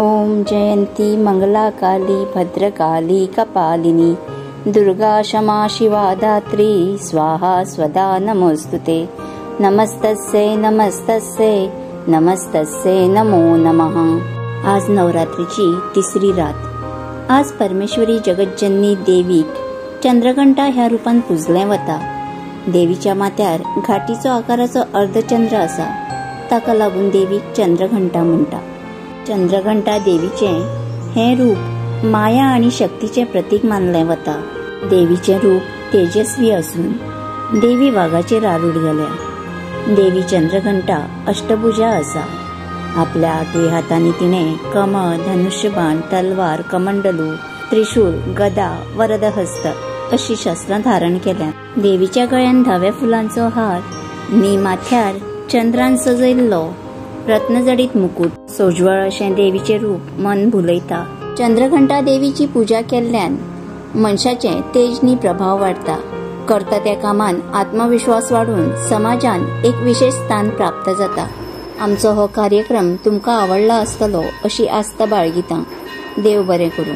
ओम जयंती मंगला काली भद्रकाली कपालिनी दुर्गा क्षमा शिवा धात्री स्वाहा स्वदा नमोस्तुते नमस्तस्यै नमस्तस्यै नमस्तस्यै नमो नमः। आज नवरात्रीची तिसरी रात। आज परमेश्वरी जगज्जननी देवीक चंद्रघंटा ह्या रूपान पुजले वता। देवीच्या माथ्यार घाटीचो आकाराचो अर्धचंद्र असा, ताका लागून देवीक चंद्रघंटा म्हणटा। चंद्रघंटा देवीचे हे रूप माया आणि शक्तीचे प्रतीक मानले वता। देवीचे रूप तेजस्वी असून देवी वाघाचेर आरूढ जाल्या। देवी चंद्रघंटा अष्टभुजा असा। आपल्या 8 हातांनी तिने कमळ, धनुष्यबाण, तलवार, कमंडलू, त्रिशूल, गदा, वरदहस्त अशी शस्त्रां धारण केल्या। देवीच्या गळ्यान 10 फुलांचो हार नी माथ्यार चंद्रान सजयल्लो रत्नजडीत मुकुट, सोज्वळ अशें देवीचे रूप मन भुलयता। चंद्रघंटा देवीची पूजा केल्ल्यान मनशाचे तेजनी प्रभाव वाढता। करता त्या कामान आत्मविश्वास वाढून समाजान एक विशेष स्थान प्राप्त जाता। आमचो हो कार्यक्रम तुमकां आवडला आसतलो अशी आस्त बाळगिता। देव बरें करूं।